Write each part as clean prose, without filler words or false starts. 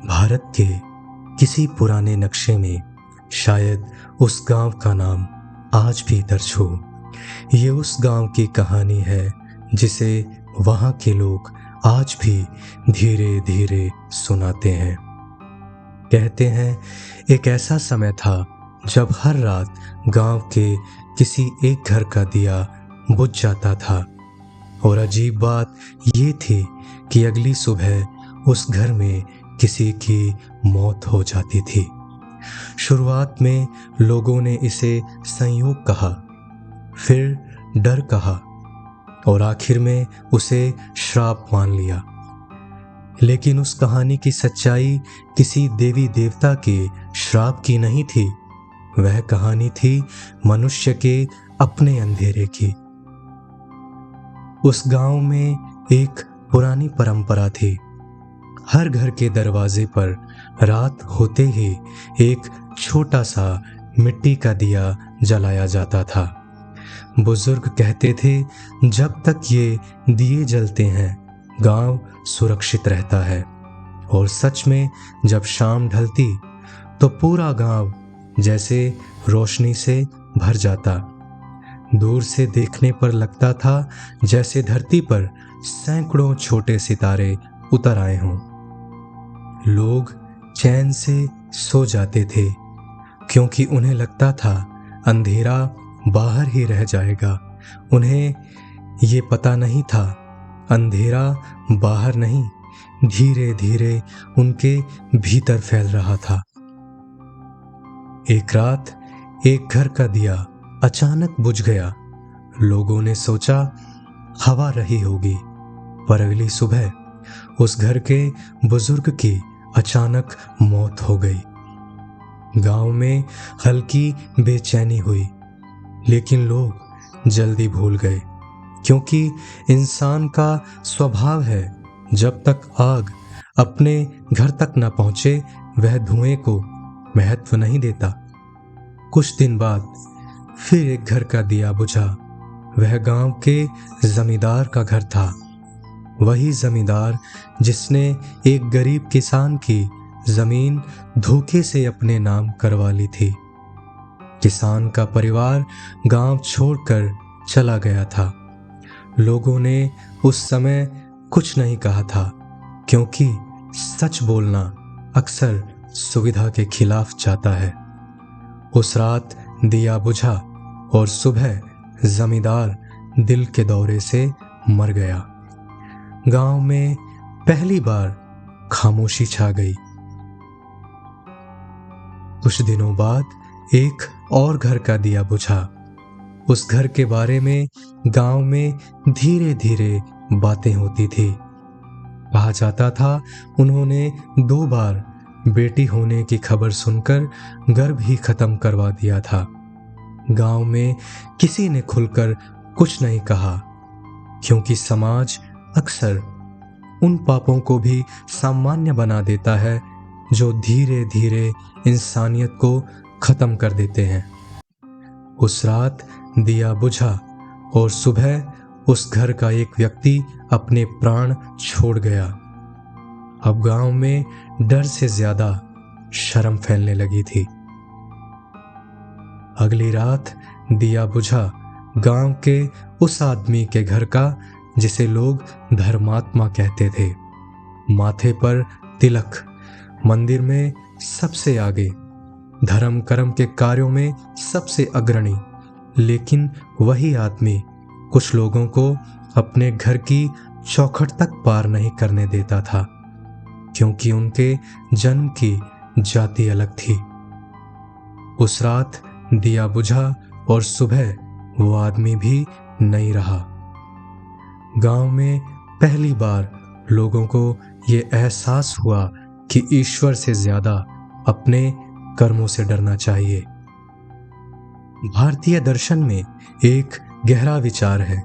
भारत के किसी पुराने नक्शे में शायद उस गांव का नाम आज भी दर्ज हो। ये उस गांव की कहानी है जिसे वहाँ के लोग आज भी धीरे धीरे सुनाते हैं। कहते हैं एक ऐसा समय था जब हर रात गांव के किसी एक घर का दिया बुझ जाता था और अजीब बात ये थी कि अगली सुबह उस घर में किसी की मौत हो जाती थी। शुरुआत में लोगों ने इसे संयोग कहा, फिर डर कहा और आखिर में उसे श्राप मान लिया। लेकिन उस कहानी की सच्चाई किसी देवी देवता के श्राप की नहीं थी। वह कहानी थी मनुष्य के अपने अंधेरे की। उस गांव में एक पुरानी परंपरा थी। हर घर के दरवाजे पर रात होते ही एक छोटा सा मिट्टी का दिया जलाया जाता था। बुजुर्ग कहते थे जब तक ये दिए जलते हैं गांव सुरक्षित रहता है। और सच में जब शाम ढलती तो पूरा गांव जैसे रोशनी से भर जाता। दूर से देखने पर लगता था जैसे धरती पर सैकड़ों छोटे सितारे उतर आए हों। लोग चैन से सो जाते थे क्योंकि उन्हें लगता था अंधेरा बाहर ही रह जाएगा। उन्हें ये पता नहीं था अंधेरा बाहर नहीं, धीरे धीरे उनके भीतर फैल रहा था। एक रात एक घर का दिया अचानक बुझ गया। लोगों ने सोचा हवा रही होगी, पर अगली सुबह उस घर के बुजुर्ग की अचानक मौत हो गई। गांव में हल्की बेचैनी हुई, लेकिन लोग जल्दी भूल गए क्योंकि इंसान का स्वभाव है जब तक आग अपने घर तक न पहुंचे वह धुएं को महत्व नहीं देता। कुछ दिन बाद फिर एक घर का दिया बुझा। वह गांव के जमींदार का घर था। वही जमींदार जिसने एक गरीब किसान की जमीन धोखे से अपने नाम करवा ली थी। किसान का परिवार गांव छोड़कर चला गया था। लोगों ने उस समय कुछ नहीं कहा था क्योंकि सच बोलना अक्सर सुविधा के खिलाफ जाता है। उस रात दिया बुझा और सुबह जमींदार दिल के दौरे से मर गया। गांव में पहली बार खामोशी छा गई। कुछ दिनों बाद एक और घर का दिया बुझा। उस घर के बारे में गांव में धीरे धीरे बातें होती थी। कहा जाता था उन्होंने 2 बार बेटी होने की खबर सुनकर गर्भ ही खत्म करवा दिया था। गांव में किसी ने खुलकर कुछ नहीं कहा क्योंकि समाज अक्सर उन पापों को भी सामान्य बना देता है जो धीरे धीरे इंसानियत को खत्म कर देते हैं। उस रात दिया बुझा और सुबह उस घर का एक व्यक्ति अपने प्राण छोड़ गया। अब गांव में डर से ज्यादा शर्म फैलने लगी थी। अगली रात दिया बुझा गांव के उस आदमी के घर का जिसे लोग धर्मात्मा कहते थे। माथे पर तिलक, मंदिर में सबसे आगे, धर्म कर्म के कार्यों में सबसे अग्रणी। लेकिन वही आदमी कुछ लोगों को अपने घर की चौखट तक पार नहीं करने देता था क्योंकि उनके जन्म की जाति अलग थी। उस रात दिया बुझा और सुबह वो आदमी भी नहीं रहा। गांव में पहली बार लोगों को ये एहसास हुआ कि ईश्वर से ज्यादा अपने कर्मों से डरना चाहिए। भारतीय दर्शन में एक गहरा विचार है,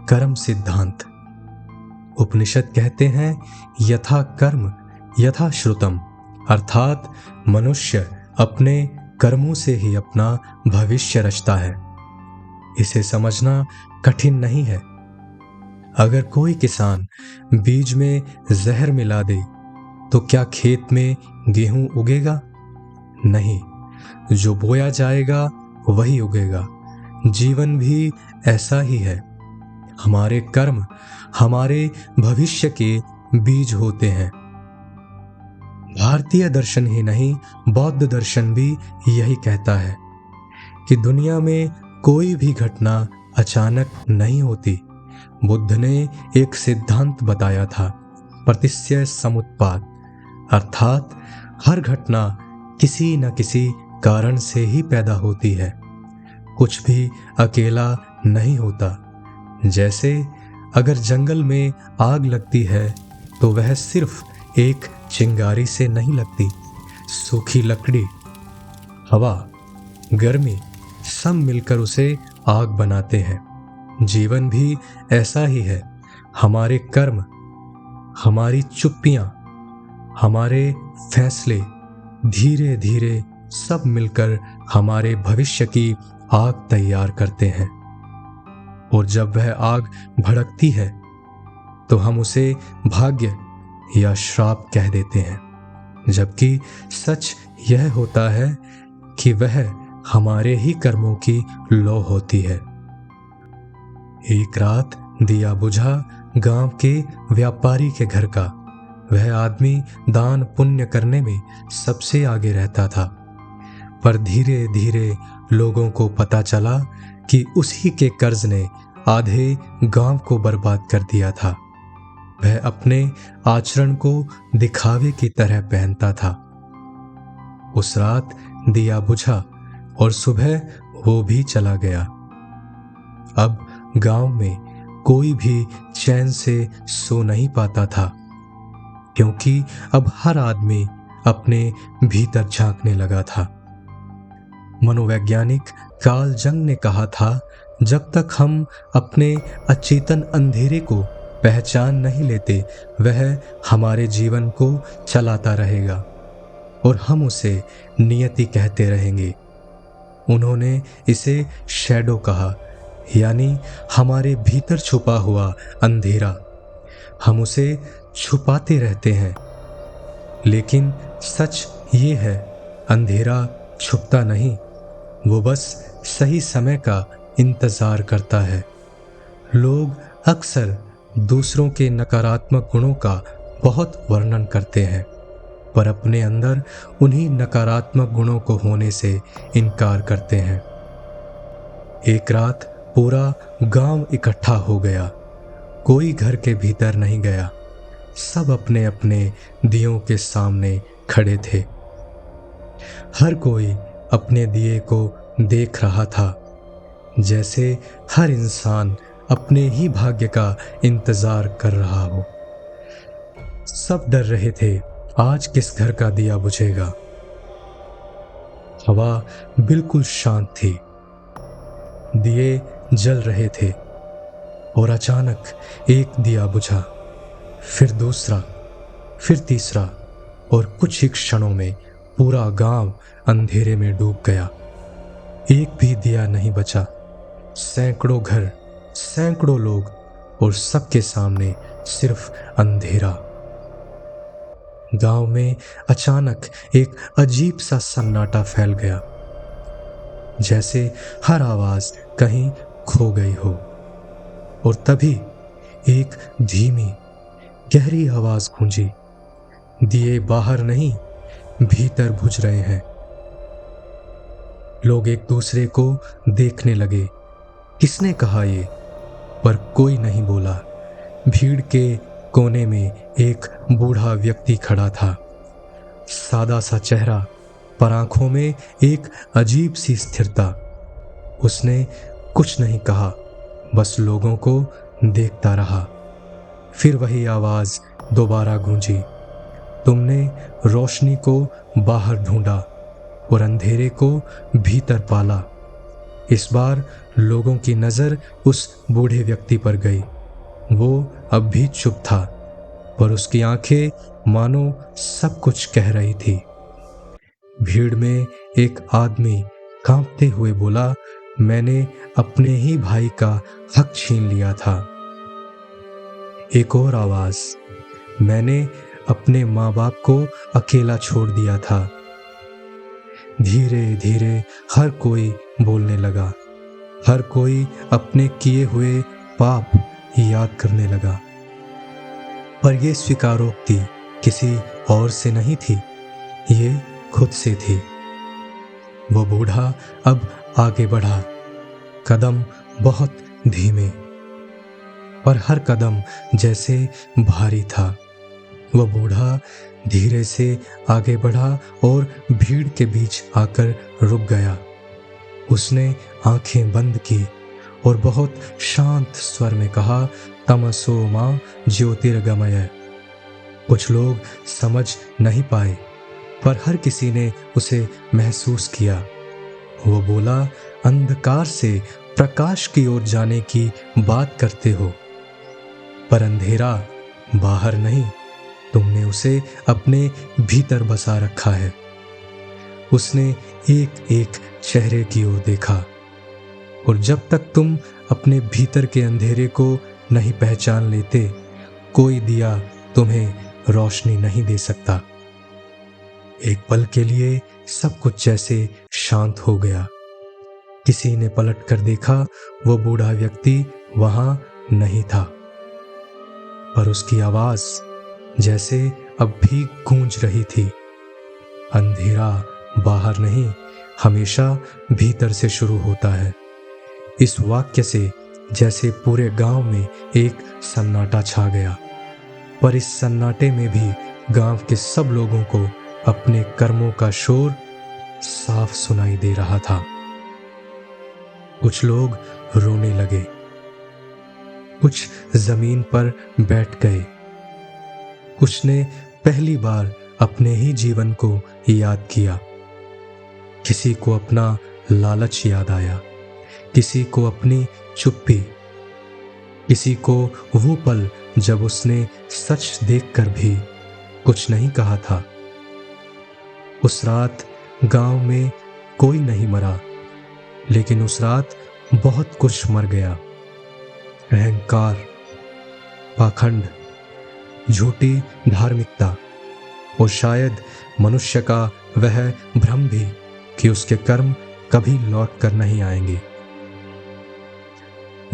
कर्म सिद्धांत। उपनिषद कहते हैं यथा कर्म यथा श्रुतम, अर्थात मनुष्य अपने कर्मों से ही अपना भविष्य रचता है। इसे समझना कठिन नहीं है। अगर कोई किसान बीज में जहर मिला दे तो क्या खेत में गेहूं उगेगा? नहीं, जो बोया जाएगा वही उगेगा। जीवन भी ऐसा ही है। हमारे कर्म हमारे भविष्य के बीज होते हैं। भारतीय दर्शन ही नहीं, बौद्ध दर्शन भी यही कहता है कि दुनिया में कोई भी घटना अचानक नहीं होती। बुद्ध ने एक सिद्धांत बताया था, प्रतिस्य समुत्पाद, अर्थात हर घटना किसी न किसी कारण से ही पैदा होती है। कुछ भी अकेला नहीं होता। जैसे अगर जंगल में आग लगती है तो वह सिर्फ एक चिंगारी से नहीं लगती। सूखी लकड़ी, हवा, गर्मी सब मिलकर उसे आग बनाते हैं। जीवन भी ऐसा ही है। हमारे कर्म, हमारी चुप्पियां, हमारे फैसले धीरे धीरे सब मिलकर हमारे भविष्य की आग तैयार करते हैं। और जब वह आग भड़कती है तो हम उसे भाग्य या श्राप कह देते हैं, जबकि सच यह होता है कि वह हमारे ही कर्मों की लौ होती है। एक रात दिया बुझा गांव के व्यापारी के घर का। वह आदमी दान पुण्य करने में सबसे आगे रहता था, पर धीरे धीरे लोगों को पता चला कि उसी के कर्ज ने आधे गांव को बर्बाद कर दिया था। वह अपने आचरण को दिखावे की तरह पहनता था। उस रात दिया बुझा और सुबह वो भी चला गया। अब गांव में कोई भी चैन से सो नहीं पाता था, क्योंकि अब हर आदमी अपने भीतर झांकने लगा था। मनोवैज्ञानिक कार्ल जंग ने कहा था, जब तक हम अपने अचेतन अंधेरे को पहचान नहीं लेते, वह हमारे जीवन को चलाता रहेगा और हम उसे नियति कहते रहेंगे। उन्होंने इसे शैडो कहा, यानी हमारे भीतर छुपा हुआ अंधेरा। हम उसे छुपाते रहते हैं, लेकिन सच ये है, अंधेरा छुपता नहीं, वो बस सही समय का इंतजार करता है। लोग अक्सर दूसरों के नकारात्मक गुणों का बहुत वर्णन करते हैं, पर अपने अंदर उन्हीं नकारात्मक गुणों को होने से इनकार करते हैं। एक रात पूरा गांव इकट्ठा हो गया। कोई घर के भीतर नहीं गया। सब अपने अपने दियों के सामने खड़े थे। हर कोई अपने दिए को देख रहा था, जैसे हर इंसान अपने ही भाग्य का इंतजार कर रहा हो। सब डर रहे थे, आज किस घर का दिया बुझेगा। हवा बिल्कुल शांत थी, दिए जल रहे थे, और अचानक एक दिया बुझा, फिर दूसरा, फिर तीसरा, और कुछ ही क्षणों में पूरा गांव अंधेरे में डूब गया। एक भी दिया नहीं बचा। सैकड़ों घर, सैकड़ों लोग, और सबके सामने सिर्फ अंधेरा। गांव में अचानक एक अजीब सा सन्नाटा फैल गया, जैसे हर आवाज कहीं खो गई हो। और तभी एक धीमी गहरी आवाज गूंजी, दिए बाहर नहीं, भीतर बुझ रहे हैं। लोग एक दूसरे को देखने लगे, किसने कहा ये? पर कोई नहीं बोला। भीड़ के कोने में एक बूढ़ा व्यक्ति खड़ा था, सादा सा चेहरा, पर आंखों में एक अजीब सी स्थिरता। उसने कुछ नहीं कहा, बस लोगों को देखता रहा। फिर वही आवाज दोबारा गूंजी, तुमने रोशनी को बाहर ढूंढा और अंधेरे को भीतर पाला। इस बार लोगों की नजर उस बूढ़े व्यक्ति पर गई। वो अब भी चुप था, पर उसकी आंखें मानो सब कुछ कह रही थी। भीड़ में एक आदमी कांपते हुए बोला, मैंने अपने ही भाई का हक छीन लिया था। एक और आवाज, मैंने अपने माँ बाप को अकेला छोड़ दिया था। धीरे धीरे हर कोई बोलने लगा, हर कोई अपने किए हुए पाप याद करने लगा। पर यह स्वीकारोक्ति किसी और से नहीं थी, ये खुद से थी। वो बूढ़ा अब आगे बढ़ा, कदम बहुत धीमे, पर हर कदम जैसे भारी था। वो बूढ़ा धीरे से आगे बढ़ा और भीड़ के बीच आकर रुक गया। उसने आंखें बंद की और बहुत शांत स्वर में कहा, तमसो मां ज्योतिर्गमय। कुछ लोग समझ नहीं पाए, पर हर किसी ने उसे महसूस किया। वो बोला, अंधकार से प्रकाश की ओर जाने की बात करते हो, पर अंधेरा बाहर नहीं, तुमने उसे अपने भीतर बसा रखा है। उसने एक एक चेहरे की ओर देखा, और जब तक तुम अपने भीतर के अंधेरे को नहीं पहचान लेते, कोई दिया तुम्हें रोशनी नहीं दे सकता। एक पल के लिए सब कुछ जैसे शांत हो गया। किसी ने पलट कर देखा, वो बूढ़ा व्यक्ति वहां नहीं था, पर उसकी आवाज जैसे अब भी गूंज रही थी। अंधेरा बाहर नहीं, हमेशा भीतर से शुरू होता है। इस वाक्य से जैसे पूरे गांव में एक सन्नाटा छा गया, पर इस सन्नाटे में भी गांव के सब लोगों को अपने कर्मों का शोर साफ सुनाई दे रहा था। कुछ लोग रोने लगे, कुछ जमीन पर बैठ गए, कुछ ने पहली बार अपने ही जीवन को याद किया। किसी को अपना लालच याद आया, किसी को अपनी चुप्पी, किसी को वो पल जब उसने सच देखकर भी कुछ नहीं कहा था। उस रात गांव में कोई नहीं मरा, लेकिन उस रात बहुत कुछ मर गया। अहंकार, पाखंड, झूठी धार्मिकता, और शायद मनुष्य का वह भ्रम भी कि उसके कर्म कभी लौट कर नहीं आएंगे।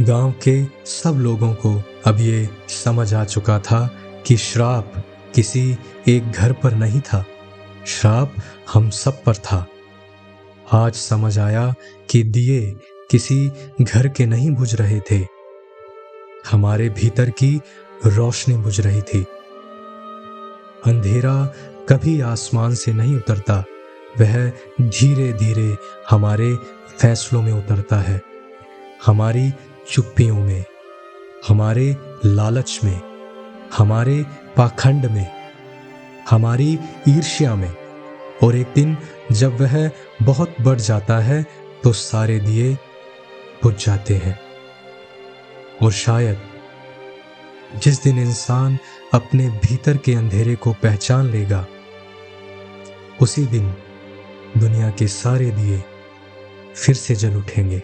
गांव के सब लोगों को अब ये समझ आ चुका था कि श्राप किसी एक घर पर नहीं था, श्राप हम सब पर था। आज समझ आया कि दिए किसी घर के नहीं बुझ रहे थे, हमारे भीतर की रोशनी बुझ रही थी। अंधेरा कभी आसमान से नहीं उतरता, वह धीरे धीरे हमारे फैसलों में उतरता है, हमारी चुप्पियों में, हमारे लालच में, हमारे पाखंड में, हमारी ईर्ष्या में। और एक दिन जब वह बहुत बढ़ जाता है तो सारे दिए बुझ जाते हैं। और शायद जिस दिन इंसान अपने भीतर के अंधेरे को पहचान लेगा, उसी दिन दुनिया के सारे दिए फिर से जल उठेंगे।